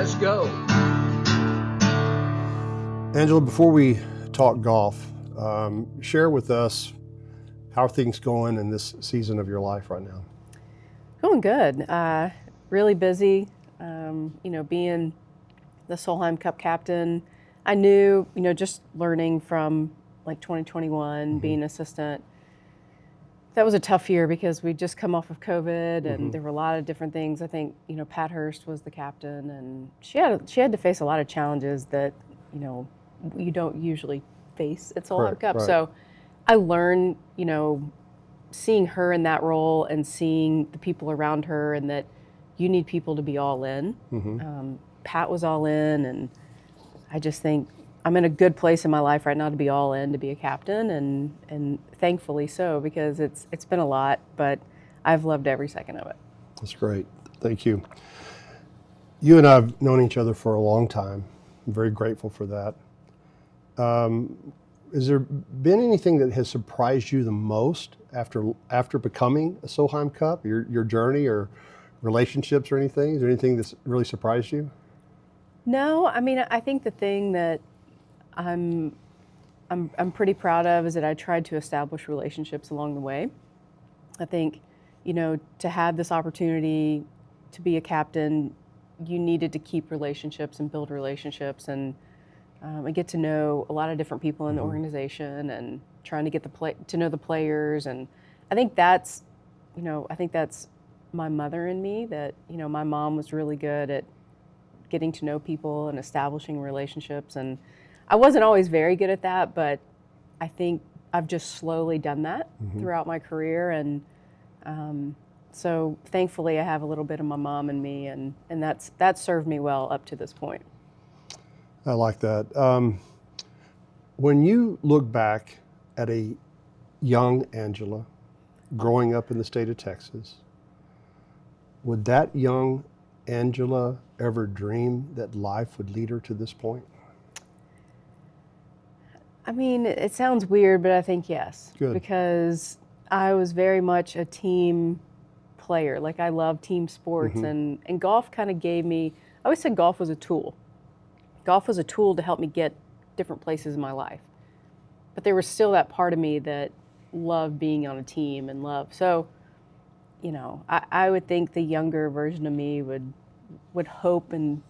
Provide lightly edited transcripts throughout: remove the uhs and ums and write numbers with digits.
let's go. Angela, before we talk golf, share with us how are things going in this season of your life right now? Going good. Really busy. Being the Solheim Cup captain, I knew, just learning from like 2021, being assistant, that was a tough year because we'd just come off of COVID and there were a lot of different things. I think, Pat Hurst was the captain and she had to face a lot of challenges that, you don't usually face at Solheim Cup. Right. So I learned, seeing her in that role and seeing the people around her and that you need people to be all in. Pat was all in, and I just think I'm in a good place in my life right now to be all in, to be a captain, and thankfully so, because it's been a lot, but I've loved every second of it. That's great. Thank you. You and I have known each other for a long time. I'm very grateful for that. Has there been anything that has surprised you the most after becoming a Solheim Cup, your journey or relationships or anything? Is there anything that's really surprised you? No, I think the thing that I'm pretty proud of is that I tried to establish relationships along the way. I think, to have this opportunity to be a captain, you needed to keep relationships and build relationships and get to know a lot of different people in the organization and trying to get to know the players. And I think that's my mother in me, that, my mom was really good at getting to know people and establishing relationships. And I wasn't always very good at that, but I think I've just slowly done that throughout my career. And so thankfully I have a little bit of my mom in me, and that's served me well up to this point. I like that. When you look back at a young Angela growing up in the state of Texas, would that young Angela ever dream that life would lead her to this point? It sounds weird, but I think yes. Good. Because I was very much a team player. Like, I love team sports, and golf kind of gave me, I always said golf was a tool. Golf was a tool to help me get different places in my life. But there was still that part of me that loved being on a team and so, I would think the younger version of me would hope and,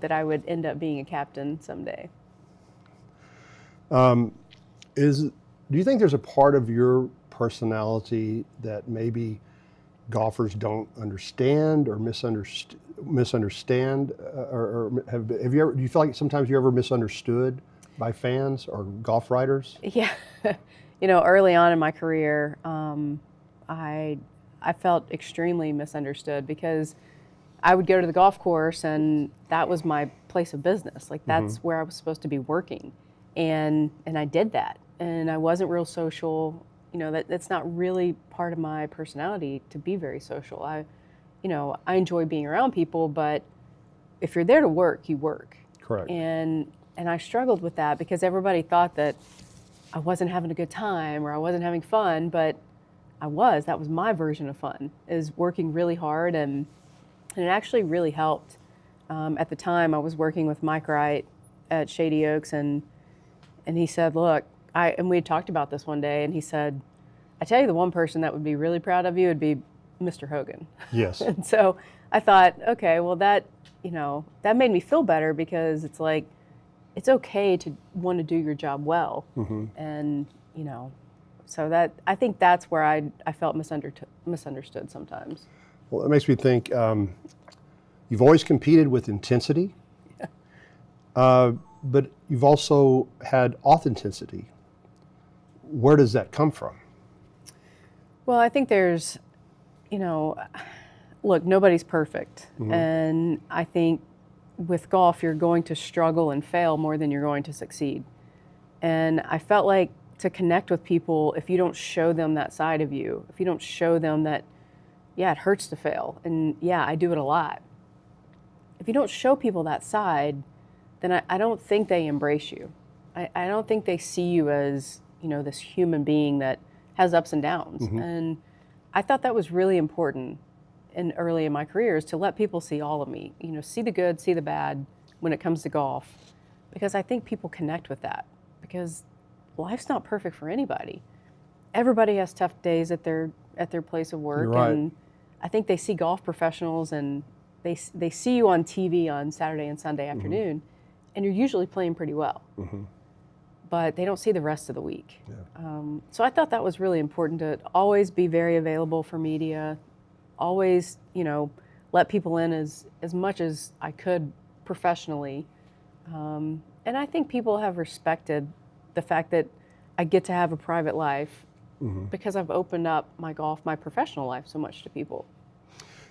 that I would end up being a captain someday. Do you think there's a part of your personality that maybe golfers don't understand or misunderstand, or do you feel like sometimes you're ever misunderstood by fans or golf writers? Yeah, early on in my career, I felt extremely misunderstood because I would go to the golf course and that was my place of business. Like, that's where I was supposed to be working, and I did that, and I wasn't real social. That's not really part of my personality to be very social. I enjoy being around people, but if you're there to work, you work. Correct. And I struggled with that because everybody thought that I wasn't having a good time or I wasn't having fun, but I was. That was my version of fun, is working really hard, and it actually really helped. At the time, I was working with Mike Wright at Shady Oaks, and he said, look, and we had talked about this one day, and he said, I tell you, the one person that would be really proud of you would be Mr. Hogan. Yes. And so I thought, okay, well, that made me feel better, because it's like, it's okay to want to do your job well. And, so that, I think that's where I felt misunderstood sometimes. Well, it makes me think, you've always competed with intensity, but you've also had authenticity. Where does that come from? Well, I think there's, look, nobody's perfect. And I think with golf, you're going to struggle and fail more than you're going to succeed. And I felt like to connect with people, if you don't show them that side of you, if you don't show them that, yeah, it hurts to fail, and yeah, I do it a lot. If you don't show people that side, then I don't think they embrace you. I don't think they see you as, this human being that has ups and downs. And I thought that was really important in early in my career is to let people see all of me, see the good, see the bad when it comes to golf, because I think people connect with that, because life's not perfect for anybody. Everybody has tough days at their place of work. You're right. And I think they see golf professionals and they see you on TV on Saturday and Sunday afternoon, and you're usually playing pretty well. But they don't see the rest of the week. Yeah. So I thought that was really important, to always be very available for media, always, let people in as much as I could professionally. And I think people have respected the fact that I get to have a private life, because I've opened up my professional life so much to people.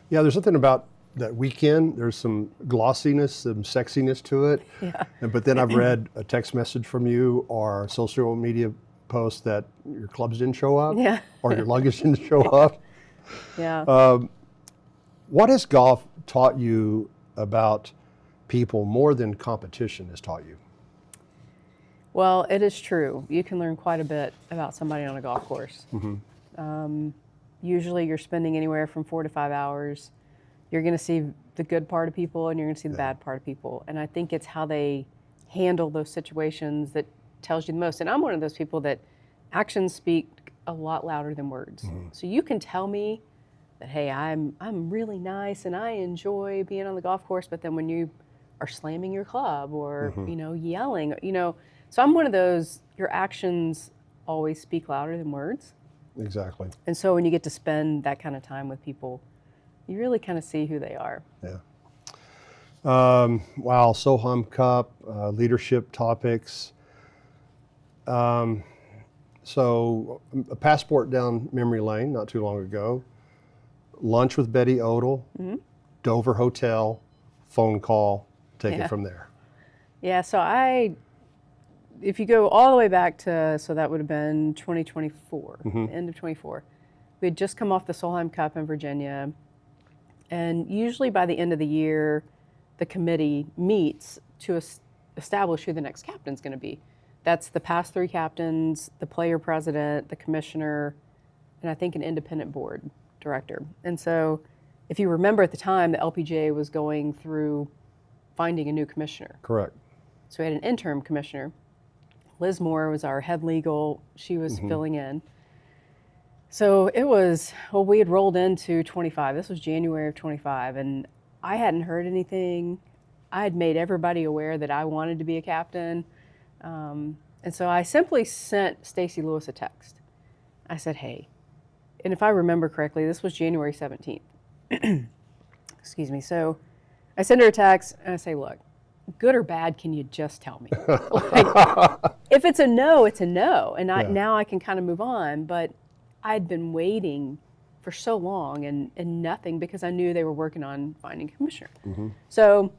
Yeah, there's something about that weekend. There's some glossiness, some sexiness to it. Yeah. But then I've read a text message from you or social media post that your clubs didn't show up, Yeah. or your luggage didn't show up. Yeah. What has golf taught you about people more than competition has taught you? Well, it is true. You can learn quite a bit about somebody on a golf course. Usually you're spending anywhere from 4 to 5 hours. You're going to see the good part of people and you're going to see the bad part of people. And I think it's how they handle those situations that tells you the most. And I'm one of those people that actions speak a lot louder than words. So you can tell me that, hey, I'm really nice and I enjoy being on the golf course, but then when you are slamming your club or, yelling, so I'm one of those, your actions always speak louder than words. Exactly. And so when you get to spend that kind of time with people, you really kind of see who they are. Yeah. Wow, Solheim Cup, leadership topics. So a passport down memory lane not too long ago, lunch with Betty Odell, Dover Hotel, phone call, take it from there. Yeah, so if you go all the way back to, so that would have been 2024, end of 24. We had just come off the Solheim Cup in Virginia. And usually by the end of the year, the committee meets to establish who the next captain's going to be. That's the past 3 captains, the player president, the commissioner, and I think an independent board director. And so if you remember at the time, the LPGA was going through finding a new commissioner. Correct. So we had an interim commissioner. Liz Moore was our head legal. She was filling in. So it was, we had rolled into 25. This was January of 25, and I hadn't heard anything. I had made everybody aware that I wanted to be a captain. And so I simply sent Stacy Lewis a text. I said, hey, and if I remember correctly, this was January 17th. Excuse me. So I send her a text and I say, look, good or bad, can you just tell me? If it's a no, it's a no. And now I can kind of move on. But I'd been waiting for so long and nothing, because I knew they were working on finding a commissioner. So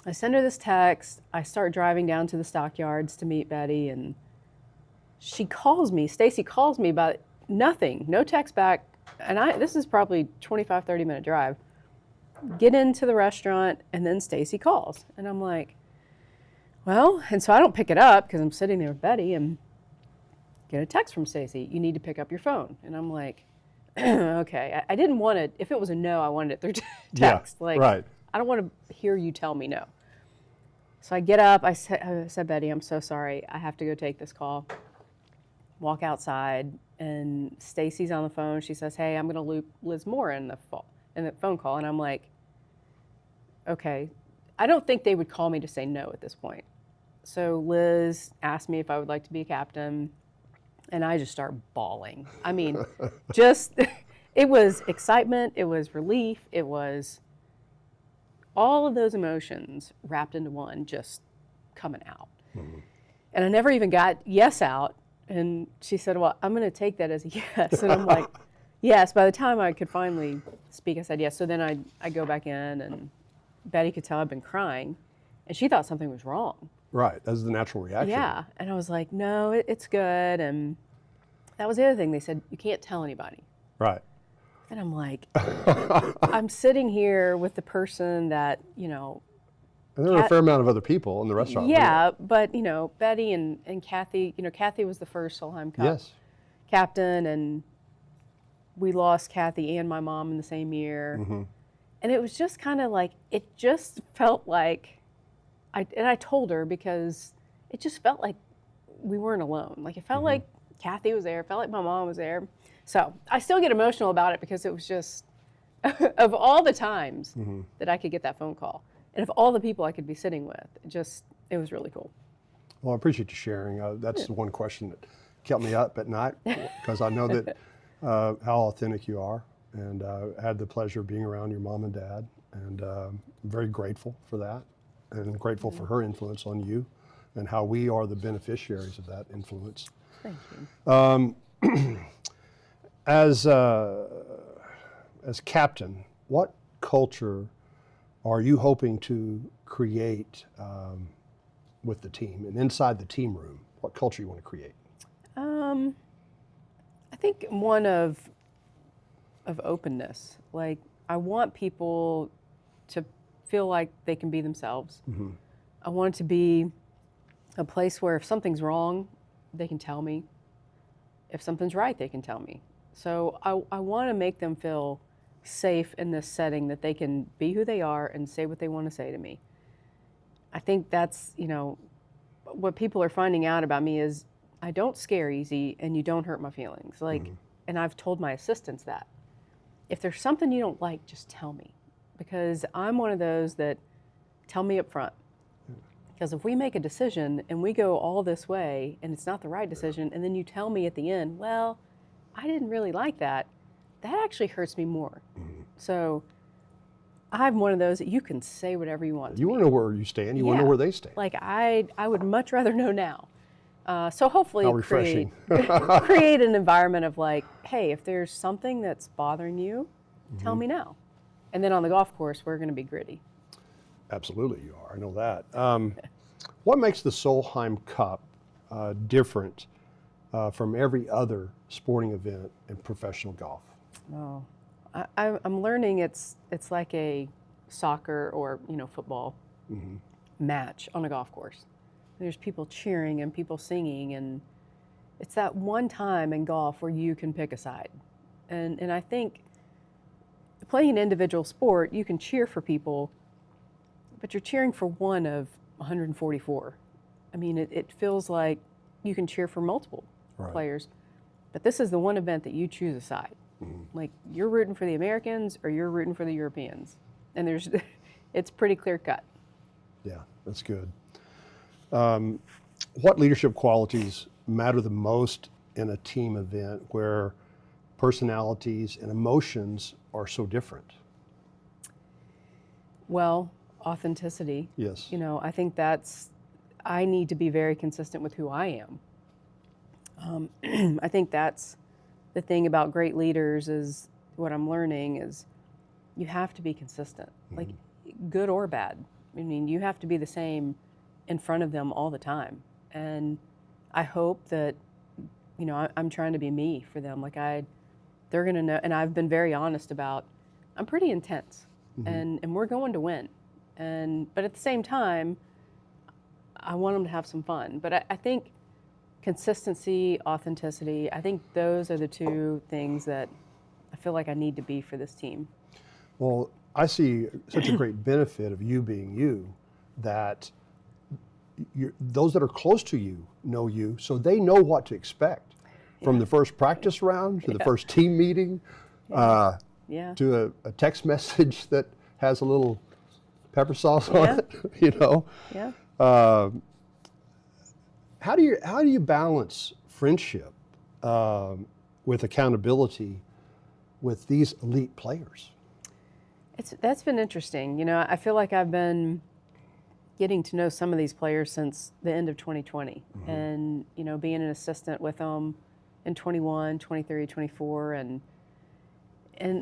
I send her this text. I start driving down to the stockyards to meet Betty, and she calls me. Stacy calls me about nothing, no text back. And this is probably 25, 30-minute drive. Get into the restaurant, and then Stacy calls. And I'm like, well, and so I don't pick it up because I'm sitting there with Betty and get a text from Stacy, you need to pick up your phone. And I'm like, okay. I didn't want it. If it was a no, I wanted it through text. Right. I don't want to hear you tell me no. So I get up. I said, Betty, I'm so sorry. I have to go take this call. Walk outside, and Stacy's on the phone. She says, hey, I'm going to loop Liz Moore in the phone call. And I'm like, okay. I don't think they would call me to say no at this point. So Liz asked me if I would like to be a captain, and I just start bawling. I mean, it was excitement, it was relief, it was all of those emotions wrapped into one just coming out. And I never even got yes out. And she said, well, I'm going to take that as a yes. And I'm like, yes. By the time I could finally speak, I said yes. So then I go back in, and Betty could tell I'd been crying, and she thought something was wrong. Right, that's the natural reaction. Yeah, and I was like, no, it's good. And that was the other thing. They said, you can't tell anybody. Right. And I'm like, I'm sitting here with the person that, And there were a fair amount of other people in the restaurant. Yeah, but, Betty and Kathy, Kathy was the first Solheim Cup captain, and we lost Kathy and my mom in the same year. Mm-hmm. And it was just kind of like, it just felt like, I told her because it just felt like we weren't alone. Like it felt like Kathy was there, it felt like my mom was there. So I still get emotional about it because it was just, of all the times that I could get that phone call and of all the people I could be sitting with, it was really cool. Well, I appreciate you sharing. That's the one question that kept me up at night because I know that how authentic you are, and I had the pleasure of being around your mom and dad, and I'm very grateful for that, and grateful for her influence on you, and how we are the beneficiaries of that influence. Thank you. As captain, what culture are you hoping to create with the team and inside the team room? What culture you want to create? I think one of openness. Like I want people to feel like they can be themselves. I want it to be a place where if something's wrong, they can tell me. If something's right, they can tell me. So I want to make them feel safe in this setting that they can be who they are and say what they want to say to me. I think that's, what people are finding out about me is I don't scare easy and you don't hurt my feelings. Like, and I've told my assistants that. If there's something you don't like, just tell me. Because I'm one of those that tell me up front. Because if we make a decision and we go all this way and it's not the right decision, and then you tell me at the end, well, I didn't really like that, that actually hurts me more. So I'm one of those that you can say whatever you want to You me. want to know where you stand. You want to know where they stand. Like I would much rather know now. So hopefully How refreshing. create an environment of like, hey, if there's something that's bothering you, tell me now. And then on the golf course, we're going to be gritty. Absolutely you are. I know that. What makes the Solheim Cup different from every other sporting event in professional golf? Oh, I'm learning it's like a soccer or football match on a golf course. There's people cheering and people singing, and it's that one time in golf where you can pick a side. And I think playing an individual sport, you can cheer for people, but you're cheering for one of 144. I mean, it feels like you can cheer for multiple players, but this is the one event that you choose a side. Like you're rooting for the Americans or you're rooting for the Europeans. And it's pretty clear cut. Yeah, that's good. What leadership qualities matter the most in a team event where personalities and emotions are so different? Well, authenticity. Yes. I think I need to be very consistent with who I am. I think that's the thing about great leaders is what I'm learning is you have to be consistent, like good or bad. I mean, you have to be the same in front of them all the time. And I hope that, I'm trying to be me for them. Like they're going to know, and I've been very honest about, I'm pretty intense and we're going to win. But at the same time, I want them to have some fun. But I think consistency, authenticity, I think those are the two things that I feel like I need to be for this team. Well, I see such a great benefit of you being you that those that are close to you know you, so they know what to expect from the first practice round to the first team meeting to a text message that has a little pepper sauce on it, Yeah. How do you balance friendship with accountability with these elite players? That's been interesting. I feel like I've been getting to know some of these players since the end of 2020 and, being an assistant with them in 21, 23, 24. And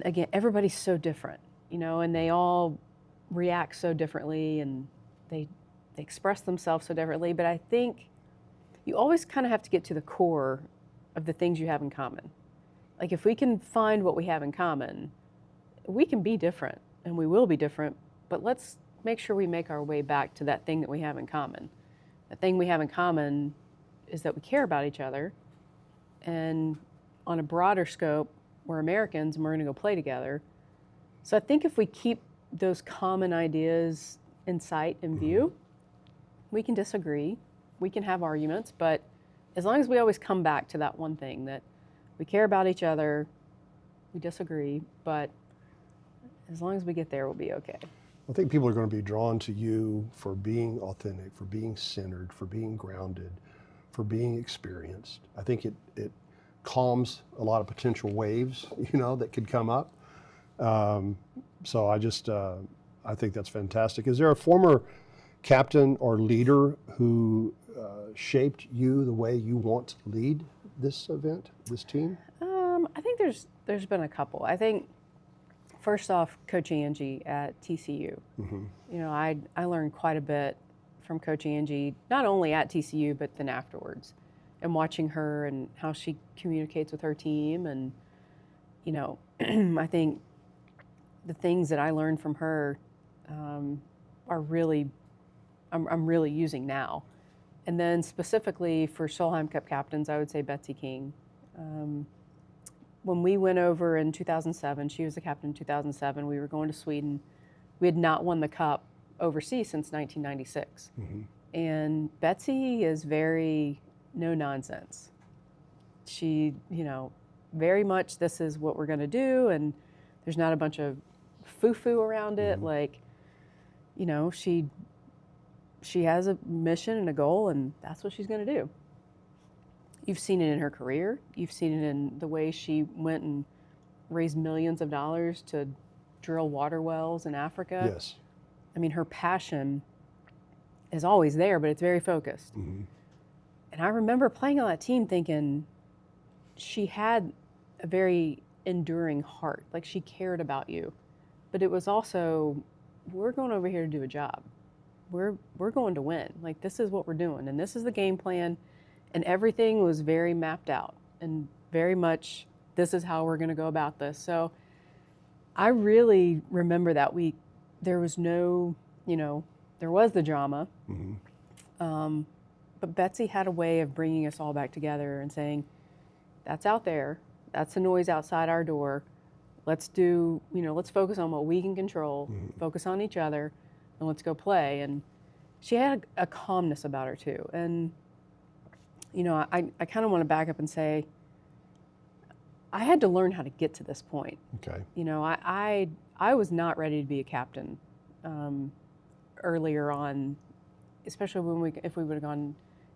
again, everybody's so different, and they all react so differently and they express themselves so differently. But I think you always kind of have to get to the core of the things you have in common. Like if we can find what we have in common, we can be different and we will be different, but let's make sure we make our way back to that thing that we have in common. The thing we have in common is that we care about each other, and on a broader scope, we're Americans and we're going to go play together. So I think if we keep those common ideas in sight and view, we can disagree, we can have arguments, but as long as we always come back to that one thing, that we care about each other, we disagree, but as long as we get there, we'll be okay. I think people are going to be drawn to you for being authentic, for being centered, for being grounded, for being experienced. I think it calms a lot of potential waves, that could come up. So I think that's fantastic. Is there a former captain or leader who shaped you the way you want to lead this event, this team? I think there's been a couple. I think first off, Coach Angie at TCU. I learned quite a bit from Coach Angie, not only at TCU, but then afterwards, and watching her and how she communicates with her team. And, I think the things that I learned from her are really, I'm really using now. And then specifically for Solheim Cup captains, I would say Betsy King. When we went over in 2007, she was the captain in 2007, we were going to Sweden. We had not won the cup overseas since 1996. And Betsy is very no nonsense. She, very much this is what we're going to do, and there's not a bunch of foo-foo around it. Like, she has a mission and a goal, and that's what she's going to do. You've seen it in her career. You've seen it in the way she went and raised millions of dollars to drill water wells in Africa. Yes. I mean, her passion is always there, but it's very focused. And I remember playing on that team thinking she had a very enduring heart. Like, she cared about you. But it was also, we're going over here to do a job. We're going to win. Like, this is what we're doing, and this is the game plan. And everything was very mapped out and very much, this is how we're going to go about this. So I really remember that week. There was no, there was the drama. But Betsy had a way of bringing us all back together and saying, that's out there. That's the noise outside our door. Let's do, let's focus on what we can control, focus on each other, and let's go play. And she had a calmness about her too. And I kind of want to back up and say, I had to learn how to get to this point. Okay. I was not ready to be a captain earlier on, especially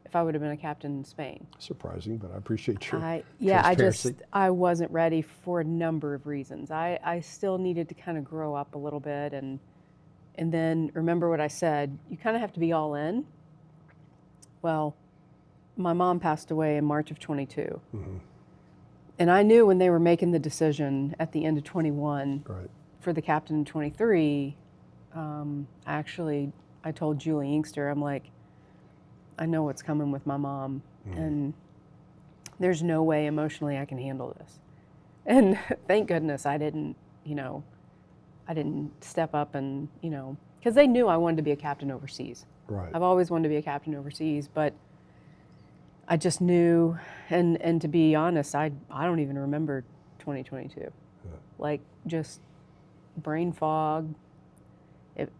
if I would have been a captain in Spain. Surprising, but I appreciate your I wasn't ready for a number of reasons. I still needed to kind of grow up a little bit, and then remember what I said, you kind of have to be all in. Well, my mom passed away in March of 22. And I knew when they were making the decision at the end of 21 for the captain in 23, I told Julie Inkster, I'm like, I know what's coming with my mom, and there's no way emotionally I can handle this. And thank goodness I didn't step up and, because they knew I wanted to be a captain overseas. I've always wanted to be a captain overseas, but I just knew, and to be honest, I don't even remember 2022. Like, just brain fog.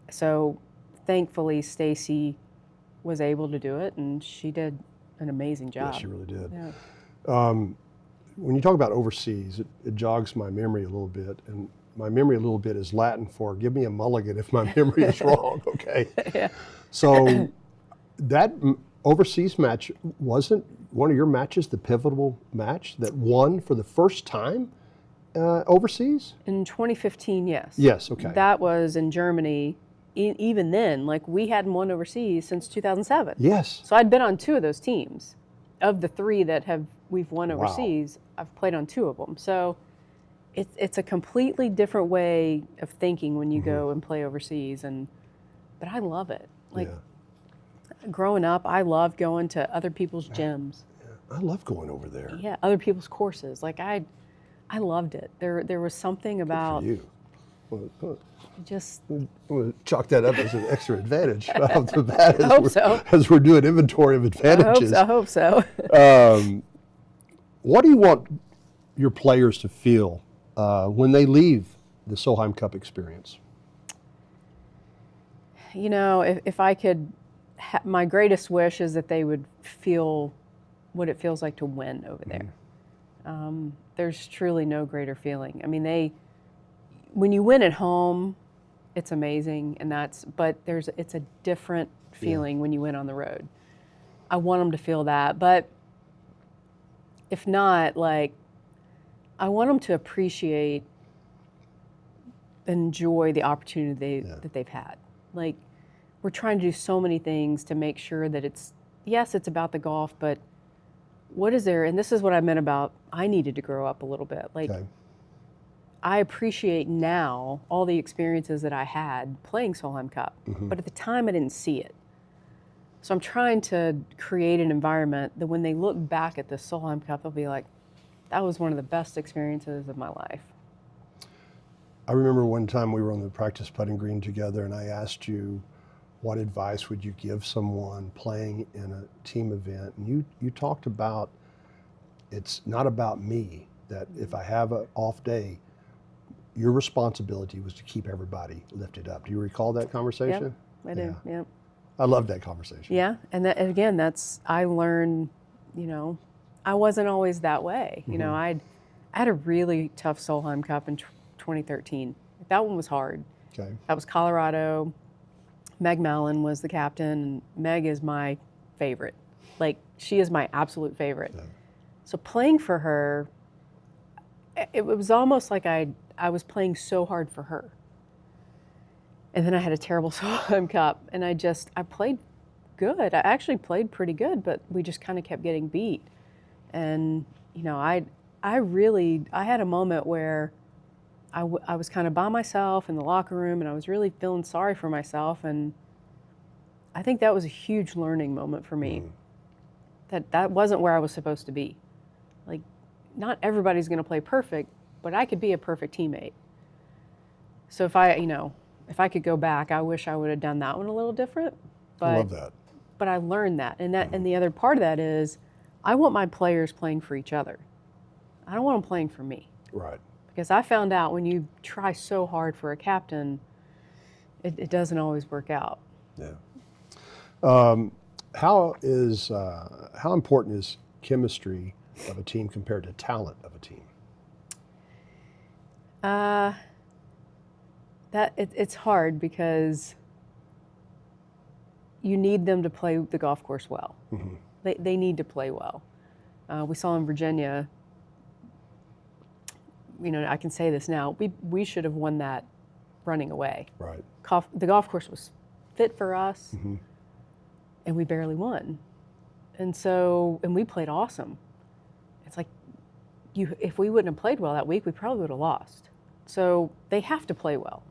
So thankfully Stacy was able to do it, and she did an amazing job. Yeah, she really did. Yeah. When you talk about overseas, it jogs my memory a little bit, and my memory a little bit is Latin for give me a mulligan if my memory is wrong, okay? Yeah. So that overseas match, wasn't one of your matches the pivotal match that won for the first time overseas? In 2015, yes. Yes, okay. That was in Germany. Even then, like, we hadn't won overseas since 2007. Yes. So I'd been on 2 of those teams. Of the 3 that we've won overseas, I've played on 2 of them. So it's a completely different way of thinking when you go and play overseas, but I love it. Like, growing up, I loved going to other people's gyms. I love going over there. Yeah, other people's courses. Like, I loved it. There was something about Good for you. Well, just. I'm going to chalk that up as an extra advantage off the bat as we're doing inventory of advantages. I hope so. What do you want your players to feel when they leave the Solheim Cup experience? You know, if I could, my greatest wish is that they would feel what it feels like to win over there. There's truly no greater feeling. I mean, when you win at home, it's amazing, but it's a different feeling when you win on the road. I want them to feel that, but if not, like, I want them to appreciate and enjoy the opportunity that they've had. Like, we're trying to do so many things to make sure that it's about the golf, but what is there, and this is what I meant about I needed to grow up a little bit. Like, I appreciate now all the experiences that I had playing Solheim Cup, but at the time I didn't see it. So I'm trying to create an environment that when they look back at the Solheim Cup, they'll be like, that was one of the best experiences of my life. I remember one time we were on the practice putting green together, and I asked you, what advice would you give someone playing in a team event? And you talked about, it's not about me, that if I have an off day, your responsibility was to keep everybody lifted up. Do you recall that conversation? Yep, I do, yep. I love that conversation. Yeah, and again, I learned, you know, I wasn't always that way. You know, I had a really tough Solheim Cup in 2013. That one was hard. Okay. That was Colorado. Meg Mallon was the captain, and Meg is my favorite. Like, she is my absolute favorite. Yeah. So playing for her, it was almost like I was playing so hard for her. And then I had a terrible Solheim Cup, and I played good. I actually played pretty good, but we just kind of kept getting beat. And, you know, I had a moment where I was kind of by myself in the locker room, and I was really feeling sorry for myself. And I think that was a huge learning moment for me. That wasn't where I was supposed to be. Like, not everybody's going to play perfect, but I could be a perfect teammate. So if I could go back, I wish I would have done that one a little different. But, I love that. But I learned that. And the other part of that is I want my players playing for each other. I don't want them playing for me. Right. Because I found out when you try so hard for a captain, it doesn't always work out. Yeah. How important is chemistry of a team compared to talent of a team? It's hard because you need them to play the golf course well. They need to play well. We saw in Virginia, you know, I can say this now, we should have won that running away. Right. The golf course was fit for us, and we barely won. And we played awesome. It's like, if we wouldn't have played well that week, we probably would have lost. So they have to play well.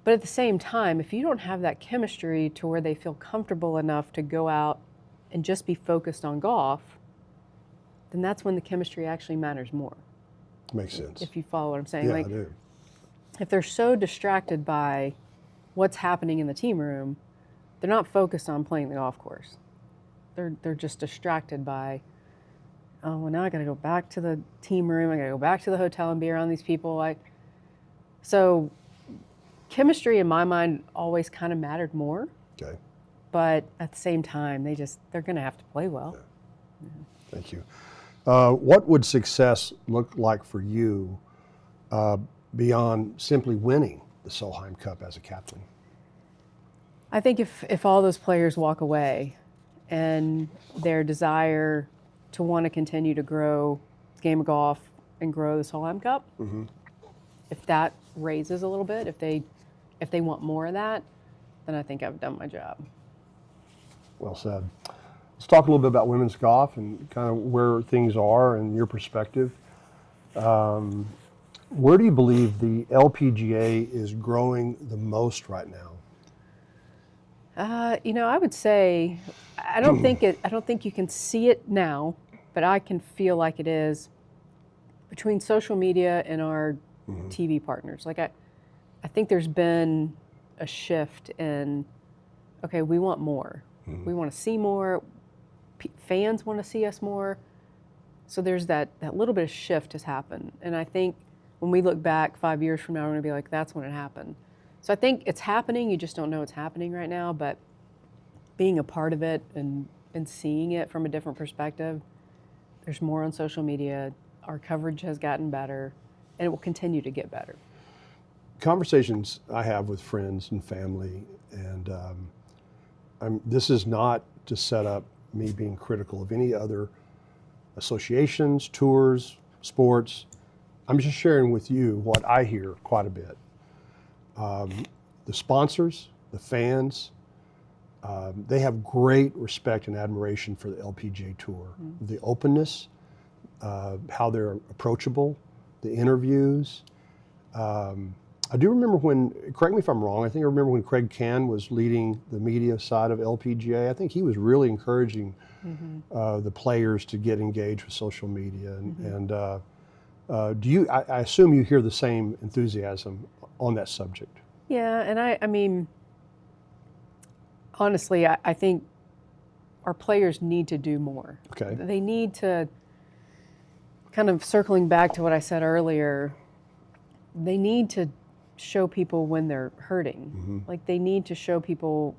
But at the same time, if you don't have that chemistry to where they feel comfortable enough to go out and just be focused on golf, then that's when the chemistry actually matters more. Makes sense. If you follow what I'm saying. Yeah, like, I do. If they're so distracted by what's happening in the team room, they're not focused on playing the golf course. They're just distracted by, oh, well, now I got to go back to the team room. I got to go back to the hotel and be around these people. So chemistry, in my mind, always kind of mattered more. Okay. But at the same time, they're going to have to play well. Yeah. Thank you. What would success look like for you beyond simply winning the Solheim Cup as a captain? I think if all those players walk away and their desire to want to continue to grow the game of golf and grow the Solheim Cup, if that raises a little bit, if they want more of that, then I think I've done my job. Well said. Let's talk a little bit about women's golf and kind of where things are and your perspective. Where do you believe the LPGA is growing the most right now? You know, I would say I don't think you can see it now, but I can feel like it is between social media and our TV partners. Like I think there's been a shift in, okay, we want more. We want to see more. Fans want to see us more. So there's that little bit of shift has happened. And I think when we look back 5 years from now, we're going to be like, that's when it happened. So I think it's happening. You just don't know it's happening right now. But being a part of it and seeing it from a different perspective, there's more on social media. Our coverage has gotten better, and it will continue to get better. Conversations I have with friends and family, and this is not to set up me being critical of any other associations, tours, sports. I'm just sharing with you what I hear quite a bit. The sponsors, the fans, they have great respect and admiration for the LPGA Tour. Mm-hmm. The openness, how they're approachable, the interviews. I do remember when, correct me if I'm wrong, I think I remember when Craig Can was leading the media side of LPGA. I think he was really encouraging the players to get engaged with social media. And I assume you hear the same enthusiasm on that subject. Yeah, and I mean, honestly, I think our players need to do more. Okay. They need to, kind of circling back to what I said earlier, they need to show people when they're hurting. Mm-hmm. Like they need to show people,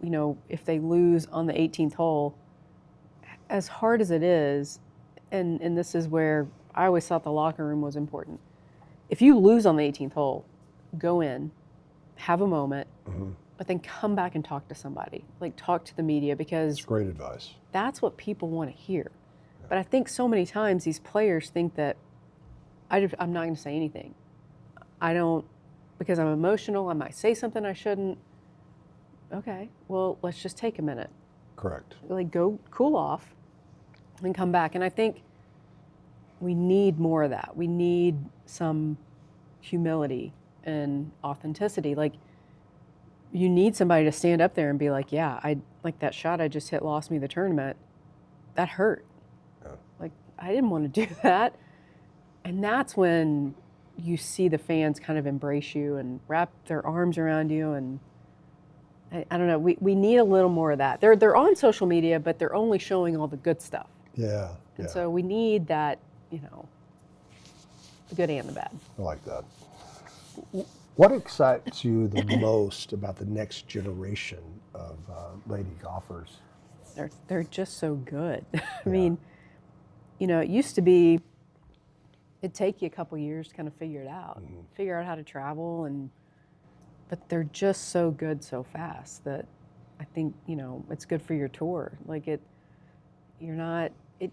if they lose on the 18th hole, as hard as it is, and this is where I always thought the locker room was important. If you lose on the 18th hole, go in, have a moment, but then come back and talk to somebody, like talk to the media, because that's great advice. That's what people want to hear. Yeah. But I think so many times these players think that I'm not going to say anything. I don't, because I'm emotional, I might say something I shouldn't. Okay, well, let's just take a minute. Correct. Like go cool off and come back. And I think we need more of that. We need some humility and authenticity. Like you need somebody to stand up there and be like, yeah, like that shot I just hit lost me the tournament. That hurt. Yeah. Like I didn't want to do that. And that's when you see the fans kind of embrace you and wrap their arms around you. And I don't know, we need a little more of that. They're on social media, but they're only showing all the good stuff. Yeah. And so we need that, the good and the bad. I like that. What excites you the most about the next generation of lady golfers? They're just so good. I mean, it used to be, it'd take you a couple years to kind of figure it out, figure out how to travel, but they're just so good so fast that I think, it's good for your tour. Like it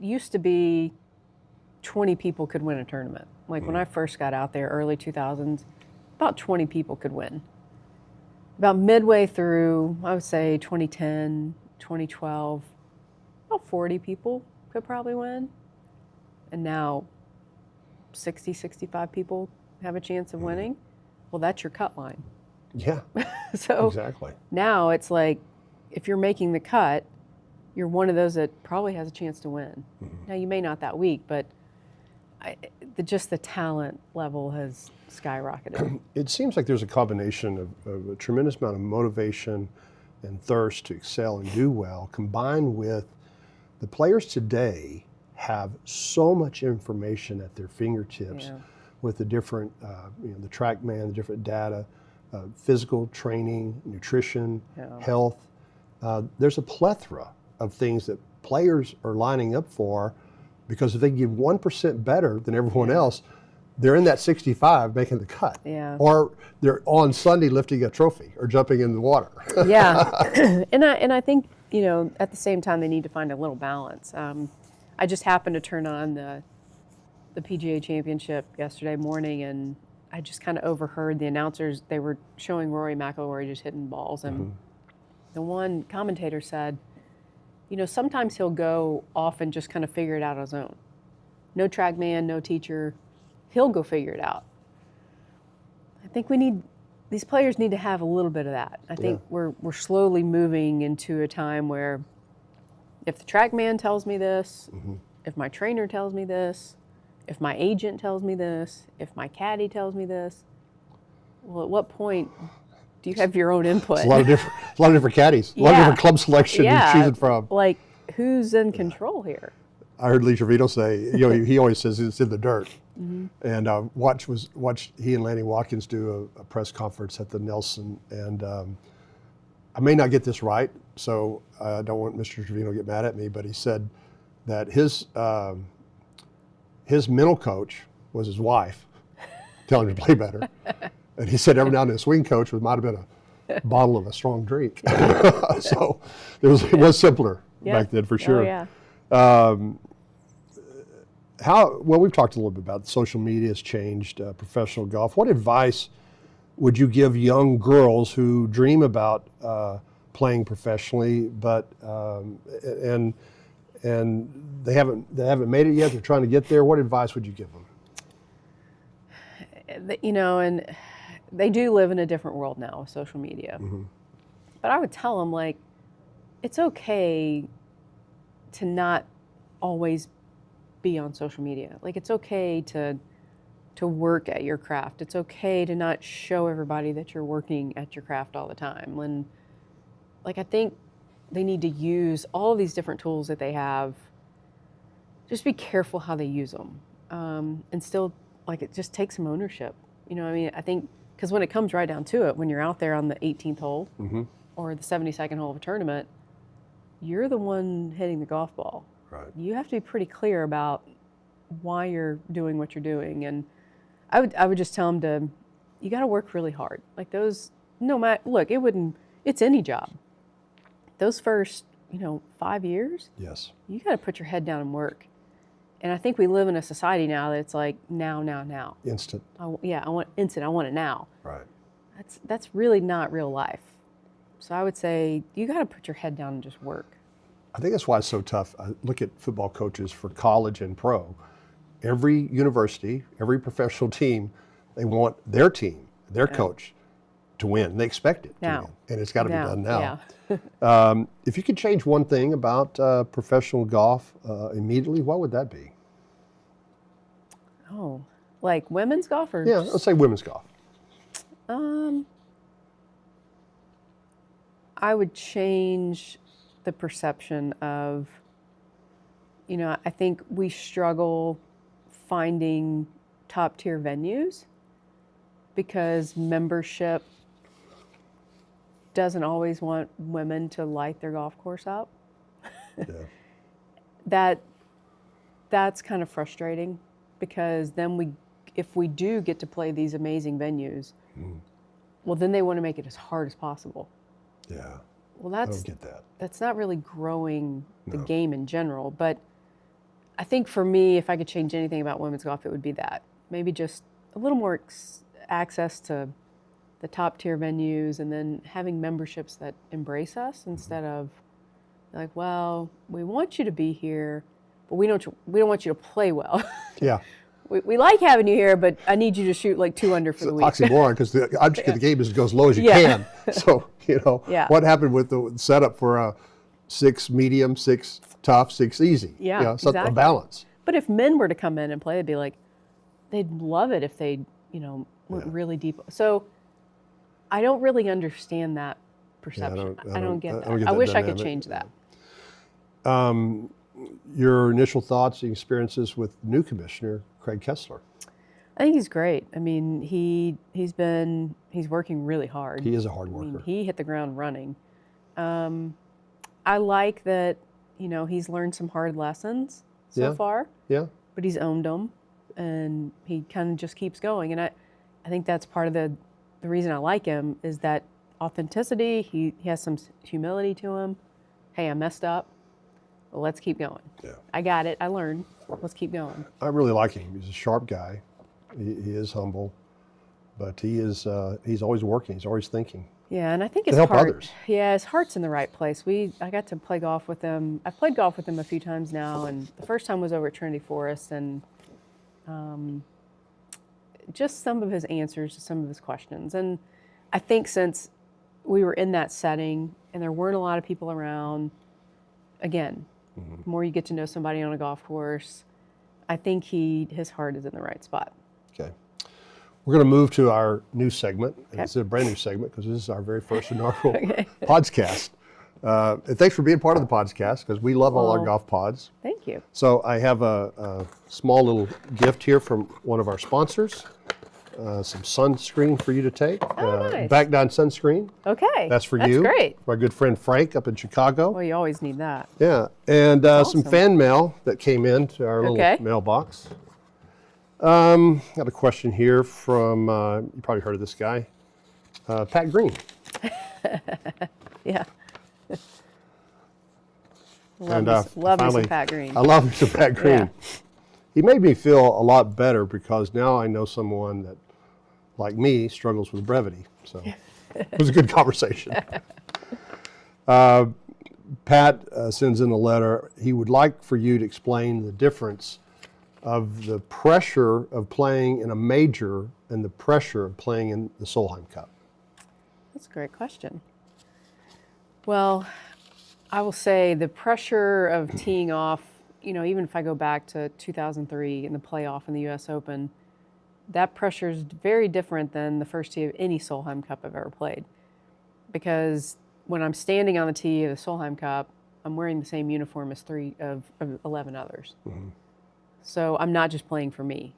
used to be 20 people could win a tournament. Like when I first got out there, early 2000s, about 20 people could win. About midway through, I would say 2010, 2012, about 40 people could probably win. And now 60, 65 people have a chance of winning. Well, that's your cut line. Yeah, so exactly. Now it's like, if you're making the cut, you're one of those that probably has a chance to win. Now you may not that week, but just the talent level has skyrocketed. It seems like there's a combination of a tremendous amount of motivation and thirst to excel and do well, combined with the players today have so much information at their fingertips with the different, the TrackMan, the different data, physical training, nutrition, health. There's a plethora of things that players are lining up for, because if they give 1% better than everyone else, they're in that 65 making the cut. Yeah. Or they're on Sunday lifting a trophy or jumping in the water. Yeah. And I think, at the same time, they need to find a little balance. I just happened to turn on the PGA Championship yesterday morning, and I just kind of overheard the announcers. They were showing Rory McIlroy just hitting balls, and the one commentator said, sometimes he'll go off and just kind of figure it out on his own. No TrackMan, no teacher. He'll go figure it out. I think these players need to have a little bit of that. I think we're slowly moving into a time where if the TrackMan tells me this, if my trainer tells me this, if my agent tells me this, if my caddy tells me this, well, at what point do you have your own input? It's a lot of different caddies, a lot of different club selection you're choosing from. Like, who's in control here? I heard Lee Trevino say, he always says it's in the dirt. And watched he and Lanny Watkins do a press conference at the Nelson, and I may not get this right, so I don't want Mr. Trevino to get mad at me, but he said that his mental coach was his wife, telling him to play better. And he said every now and then a swing coach might have been a bottle of a strong drink. So it was simpler back then for sure. Oh, yeah. Well, we've talked a little bit about social media has changed professional golf. What advice would you give young girls who dream about playing professionally, but and they haven't made it yet? They're trying to get there. What advice would you give them? And they do live in a different world now with social media. But I would tell them, like, it's okay to not always be on social media. Like, it's okay to work at your craft. It's okay to not show everybody that you're working at your craft all the time. When, like, I think they need to use all of these different tools that they have. Just be careful how they use them. And still, like, it just takes some ownership. I think, because when it comes right down to it, when you're out there on the 18th hole or the 72nd hole of a tournament, you're the one hitting the golf ball. Right. You have to be pretty clear about why you're doing what you're doing. And I would just tell them you got to work really hard. Like those, no matter, look, it's any job. Those first, 5 years, yes, you got to put your head down and work. And I think we live in a society now that's like now. Instant. I want instant. I want it now. Right. That's really not real life. So I would say you got to put your head down and just work. I think that's why it's so tough. I look at football coaches for college and pro. Every university, every professional team, they want their team, their coach to win. They expect it to win. And it's got to be done now. Yeah. If you could change one thing about professional golf immediately, what would that be? Oh, like women's golf or? Yeah, let's say women's golf. I would change the perception of, I think we struggle finding top tier venues because membership doesn't always want women to light their golf course up. Yeah. That's kind of frustrating because then if we do get to play these amazing venues, well, then they want to make it as hard as possible. Yeah. Well, I don't get that. That's not really growing the game in general. But I think for me, if I could change anything about women's golf, it would be that. Maybe just a little more access to the top tier venues and then having memberships that embrace us instead of like, well, we want you to be here, but we don't want you to play well. Yeah. We like having you here, but I need you to shoot like 2 under for the week. Oxymoron, because the object of the game is to go as low as you can. So, what happened with the setup for a 6 medium, 6 tough, 6 easy? Yeah, exactly. A balance. But if men were to come in and play, it'd be like, they'd love it if they, went really deep. So I don't really understand that perception. I don't get that. I wish I could change that. Your initial thoughts and experiences with new commissioner, Craig Kessler? I think he's great. I mean, he's working really hard. He is a hard worker. He hit the ground running. I like that, he's learned some hard lessons so far. Yeah. But he's owned them, and he kind of just keeps going. And I think that's part of the reason I like him is that authenticity. He has some humility to him. Hey, I messed up. Well, let's keep going. Yeah. I got it. I learned. Let's keep going. I really like him. He's a sharp guy. He is humble, but he's always working. He's always thinking. Yeah, and I think his heart. Others. Yeah, his heart's in the right place. I got to play golf with him. I've played golf with him a few times now, and the first time was over at Trinity Forest, and just some of his answers to some of his questions. And I think since we were in that setting and there weren't a lot of people around, again, the more you get to know somebody on a golf course, I think his heart is in the right spot. Okay. We're going to move to our new segment. Okay. It's a brand new segment because this is our very first inaugural podcast. And thanks for being part of the podcast because we love all our golf pods. Thank Thank you. So I have a small little gift here from one of our sponsors. Some sunscreen for you to take. Oh, nice. Back down sunscreen. Okay. That's for you. That's great. My good friend Frank up in Chicago. Well, you always need that. Yeah, and Awesome. some fan mail that came in to our little mailbox. Got a question here from, you probably heard of this guy, Pat Green. Yeah. And love me finally, some Pat Green. I love me some Pat Green. Yeah. He made me feel a lot better because now I know someone that, like me, struggles with brevity. So it was a good conversation. Pat sends in a letter. He would like for you to explain the difference of the pressure of playing in a major and the pressure of playing in the Solheim Cup. That's a great question. Well, I will say the pressure of teeing off, you know, even if I go back to 2003 in the playoff in the U.S. Open, that pressure is very different than the first tee of any Solheim Cup I've ever played. Because when I'm standing on the tee of the Solheim Cup, I'm wearing the same uniform as 11 others. Mm-hmm. So I'm not just playing for me.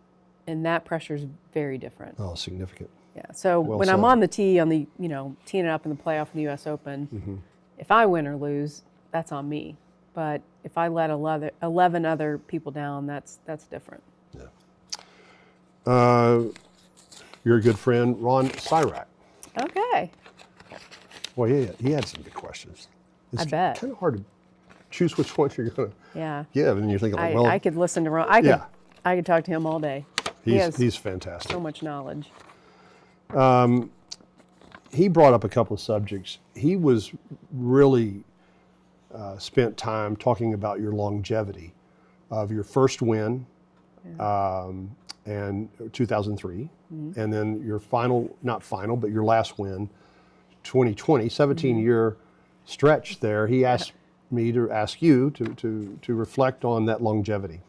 And that pressure is very different. Oh, significant. Yeah. So Well when said. I'm on the tee, on the, you know, teeing it up in the playoff in the U.S. Open, Mm-hmm. if I win or lose, that's on me. But if I let 11 other people down, that's different. Yeah. Your good friend, Ron Cyrack. Okay. Well, he had some good questions. It's I bet. kind of hard to choose which ones you're going to Yeah. give, and you're thinking, like, well, I could listen to Ron. I could talk to him all day. he's fantastic. So much knowledge. He brought up a couple of subjects. He was really spent time talking about your longevity of your first win, and 2003, mm-hmm. and then your not final, but your last win, 2020, 17-year stretch there. He asked me to ask you to reflect on that longevity.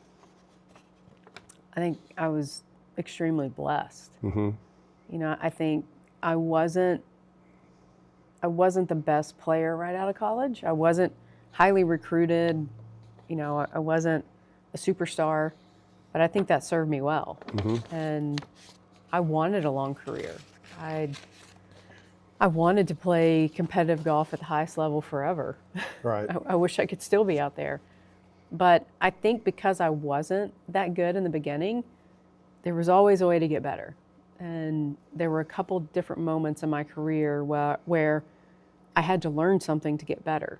I think I was extremely blessed. Mm-hmm. You know, I think I wasn't the best player right out of college. I wasn't highly recruited. You know, I wasn't a superstar, but I think that served me well. Mm-hmm. And I wanted a long career. I wanted to play competitive golf at the highest level forever. Right. I wish I could still be out there. But I think because I wasn't that good in the beginning, there was always a way to get better. And there were a couple different moments in my career where I had to learn something to get better.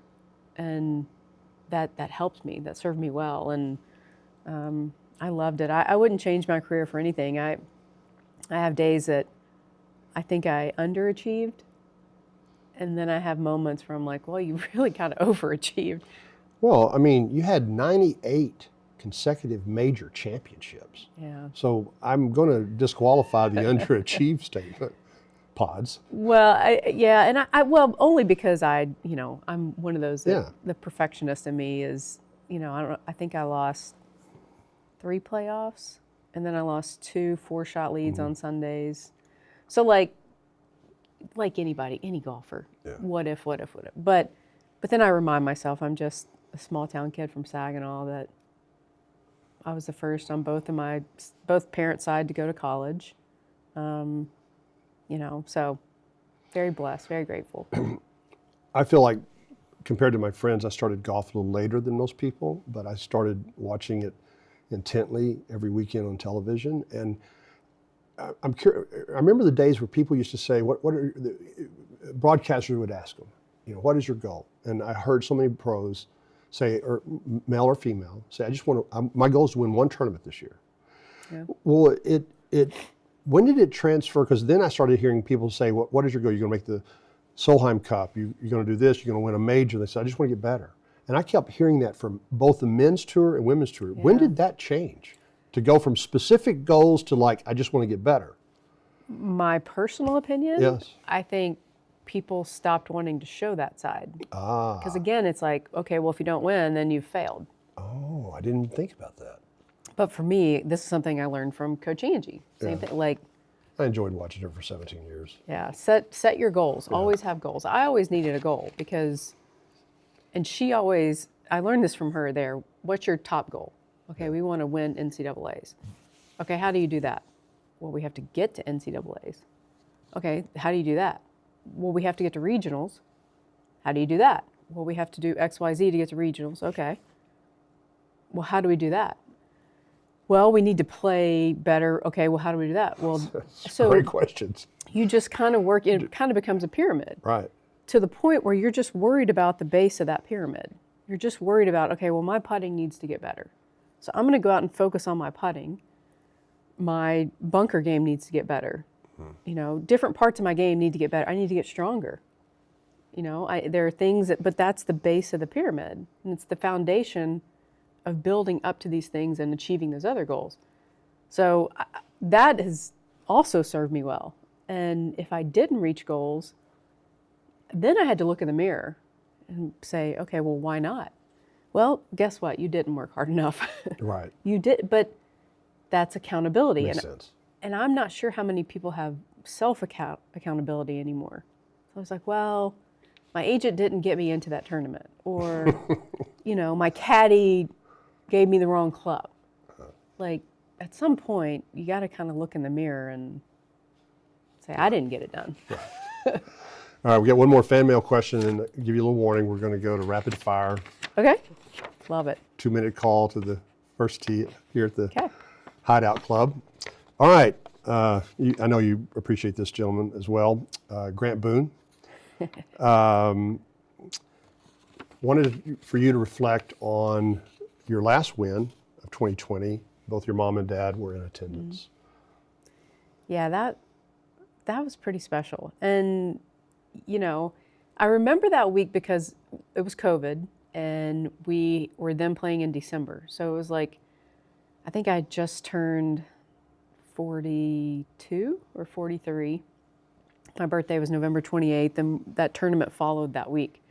And that helped me, that served me well. And I loved it. I wouldn't change my career for anything. I have days that I think I underachieved. And then I have moments where I'm like, well, you really kind of overachieved. Well, I mean, you had 98 consecutive major championships. Yeah. So I'm going to disqualify the underachieved statement, Pods. Well, and well, only because I'm one of those that the perfectionist in me is, I think I lost 3 playoffs, and then I lost 2 4-shot leads on Sundays. So like anybody, any golfer, what if. But then I remind myself I'm just a small town kid from Saginaw, that I was the first on both parents' side to go to college. So very blessed, very grateful. I feel like compared to my friends, I started golf a little later than most people, but I started watching it intently every weekend on television. And I'm curious, I remember the days where people used to say, what are the broadcasters would ask them, what is your goal? And I heard so many pros say, or male or female, say, my goal is to win 1 tournament this year. Yeah. Well, when did it transfer? Because then I started hearing people say, what is your goal? You're going to make the Solheim Cup. You're going to do this. You're going to win a major. They said, I just want to get better. And I kept hearing that from both the men's tour and women's tour. Yeah. When did that change? To go from specific goals to I just want to get better? My personal opinion? Yes. I think people stopped wanting to show that side. Because again, it's like, okay, well, if you don't win, then you've failed. Oh, I didn't think about that. But for me, this is something I learned from Coach Angie. Same thing. I enjoyed watching her for 17 years. Yeah, set your goals. Yeah. Always have goals. I always needed a goal and she always I learned this from her there. What's your top goal? Okay, we want to win NCAAs. Okay, how do you do that? Well, we have to get to NCAAs. Okay, how do you do that? Well, we have to get to regionals. How do you do that? Well, we have to do X, Y, Z to get to regionals. Okay. Well, how do we do that? Well, we need to play better. Okay, well, how do we do that? Well, so great questions. You just kind of work, it kind of becomes a pyramid. Right. To the point where you're just worried about the base of that pyramid. You're just worried about, okay, well, my putting needs to get better. So I'm going to go out and focus on my putting. My bunker game needs to get better. You know, different parts of my game need to get better. I need to get stronger. You know, there are things that, but that's the base of the pyramid. And it's the foundation of building up to these things and achieving those other goals. So that has also served me well. And if I didn't reach goals, then I had to look in the mirror and say, okay, well, why not? Well, guess what? You didn't work hard enough. Right. You did, but that's accountability. Makes sense. And I'm not sure how many people have self-accountability anymore. So I was like, well, my agent didn't get me into that tournament. Or, you know, my caddy gave me the wrong club. Like, at some point, you got to kind of look in the mirror and say, I didn't get it done. Right. All right, we got one more fan mail question, and give you a little warning. We're going to go to rapid fire. Okay. Love it. 2-minute call to the first tee here at the Hideout Club. All right. I know you appreciate this gentleman as well. Grant Boone. Wanted for you to reflect on your last win of 2020. Both your mom and dad were in attendance. Yeah, that was pretty special. And, you know, I remember that week because it was COVID and we were then playing in December. So it was like, I think I just turned 42 or 43. My birthday was November 28th, and that tournament followed that week.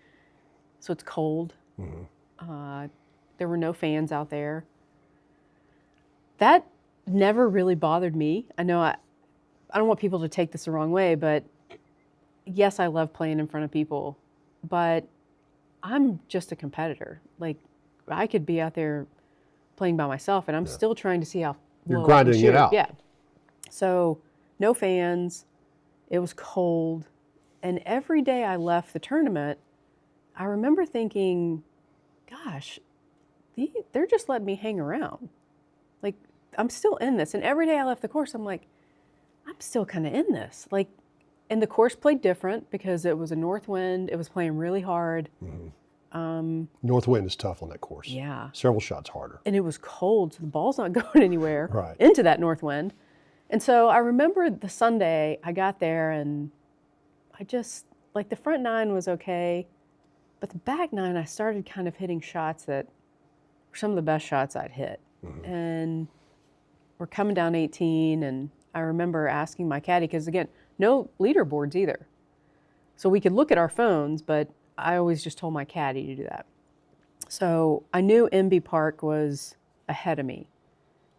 So it's cold. There were no fans out there. That never really bothered me. I know I don't want people to take this the wrong way, but yes, I love playing in front of people, but I'm just a competitor. Like, I could be out there playing by myself, and I'm still trying to see how you're grinding it out. Yeah. So no fans. It was cold. And every day I left the tournament, I remember thinking, gosh, they're just letting me hang around. Like, I'm still in this. And every day I left the course, I'm like, I'm still kind of in this. Like, and the course played different because it was a north wind. It was playing really hard. North wind is tough on that course. Yeah. Several shots harder. And it was cold, so the ball's not going anywhere into that north wind. And so I remember the Sunday I got there and I just, like, the front nine was okay, but the back nine I started kind of hitting shots that were some of the best shots I'd hit. And we're coming down 18, and I remember asking my caddy, because again, no leaderboards either. So we could look at our phones, but I always just told my caddy to do that. So I knew MB Park was ahead of me,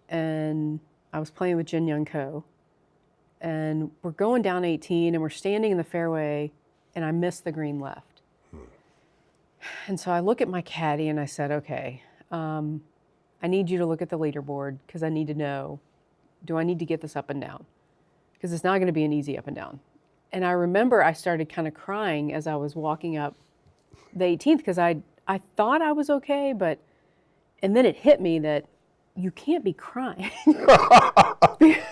and I was playing with Jin Young Ko, and we're going down 18, and we're standing in the fairway, and I missed the green left. And so I look at my caddy, and I said, okay, I need you to look at the leaderboard, because I need to know, do I need to get this up and down? Because it's not going to be an easy up and down. And I remember I started kind of crying as I was walking up the 18th, because I thought I was okay, and then it hit me that you can't be crying.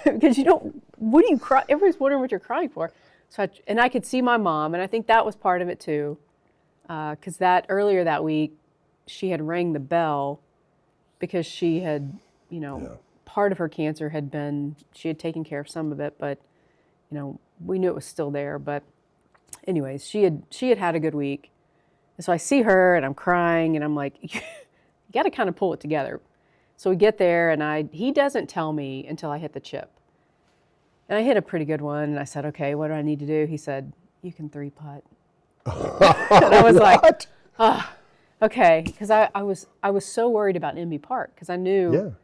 Because you don't, what do you cry? Everybody's wondering what you're crying for. So I could see my mom, and I think that was part of it too. Because earlier that week, she had rang the bell because she had, part of her cancer had been, she had taken care of some of it, but, we knew it was still there. But anyways, she had a good week. And so I see her and I'm crying and I'm like, you got to kind of pull it together. So we get there and he doesn't tell me until I hit the chip. And I hit a pretty good one and I said, okay, what do I need to do? He said, you can 3-putt. And I was like, oh, okay. Because I was so worried about MB Park because I knew,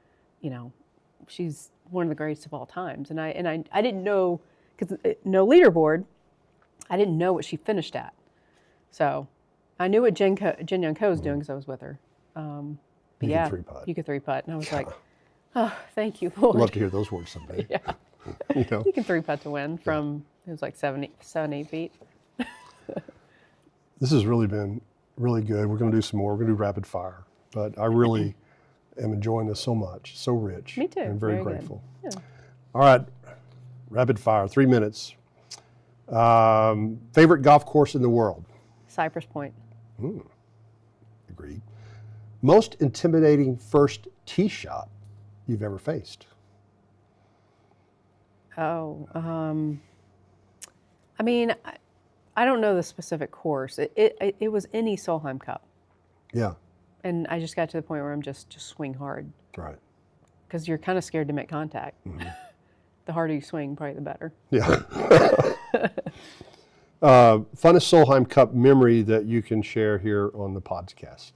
she's one of the greatest of all times. And I didn't know, because no leaderboard, I didn't know what she finished at. So I knew what Jin Young Ko was doing because I was with her. But You yeah, can three putt. you could three putt. And I was Yeah. like, oh, thank you, I'd Lord. love to hear those words someday. Yeah. You know? You can three putt to win from, it was like 8 feet. This has really been really good. We're going to do some more. We're going to do rapid fire. But I really am enjoying this so much. So rich. Me too. And very Very good. grateful. Yeah. All right. Rapid fire, 3 minutes. Favorite golf course in the world? Cypress Point. Agreed. Most intimidating first tee shot you've ever faced? Oh, I mean, I don't know the specific course. It was any Solheim Cup. Yeah. And I just got to the point where I'm just swing hard. Right. Because you're kind of scared to make contact. The harder you swing, probably the better. Yeah. Funnest Solheim Cup memory that you can share here on the podcast?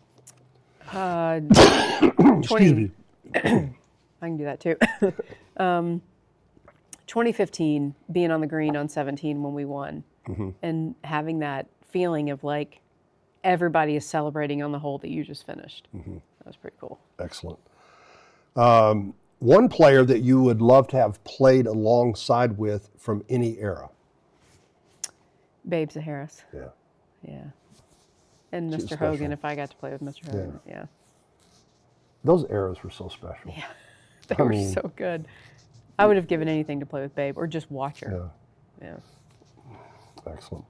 20, Excuse me. I can do that too. 2015, being on the green on 17 when we won, and having that feeling of like everybody is celebrating on the hole that you just finished. That was pretty cool. Excellent. One player that you would love to have played alongside with from any era? Babe Harris. Yeah. Yeah. And She's Mr. special. Hogan, if I got to play with Mr. Hogan. Yeah. Those eras were so special. Yeah. They were so good. I would have given anything to play with Babe or just watch her. Yeah. Yeah. Excellent.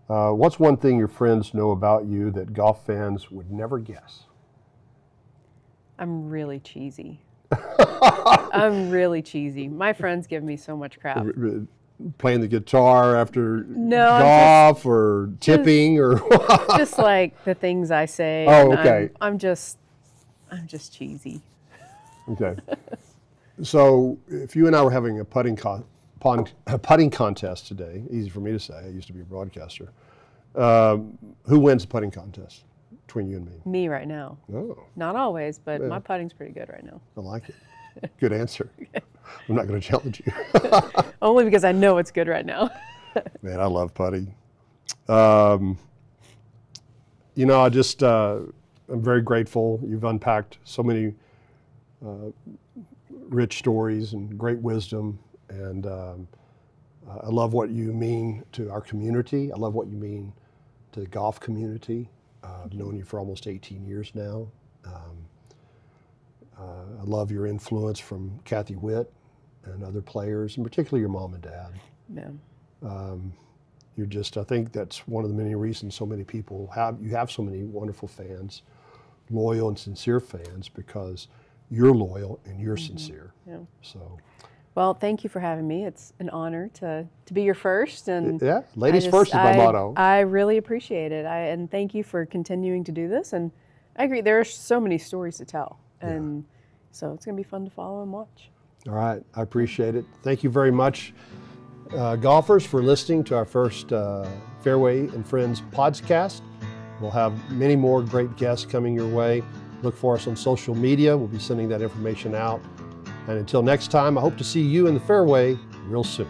What's one thing your friends know about you that golf fans would never guess? I'm really cheesy. I'm really cheesy. My friends give me so much crap. Playing the guitar after No, golf or tipping or Just like the things I say. Oh, and okay. I'm just cheesy. Okay. So if you and I were having a putting contest today, easy for me to say, I used to be a broadcaster, who wins the putting contest between you and me? Me right now. Oh, Not always, but Yeah. my putting's pretty good right now. I like it. Good answer. I'm not going to challenge you. Only because I know it's good right now. Man, I love putting. You know, I'm very grateful. You've unpacked so many rich stories and great wisdom. And I love what you mean to our community. I love what you mean to the golf community. I've known you for almost 18 years now. I love your influence from Kathy Witt and other players, and particularly your mom and dad. Yeah. You're just, I think that's one of the many reasons so many people you have so many wonderful fans, loyal and sincere fans, because you're loyal and you're sincere. Yeah. So, Well, thank you for having me. It's an honor to be your first. And yeah, ladies first is my motto. I really appreciate it. And thank you for continuing to do this. And I agree, there are so many stories to tell. And so it's going to be fun to follow and watch. All right, I appreciate it. Thank you very much, golfers, for listening to our first Fairway and Friends podcast. We'll have many more great guests coming your way. Look for us on social media. We'll be sending that information out. And until next time, I hope to see you in the fairway real soon.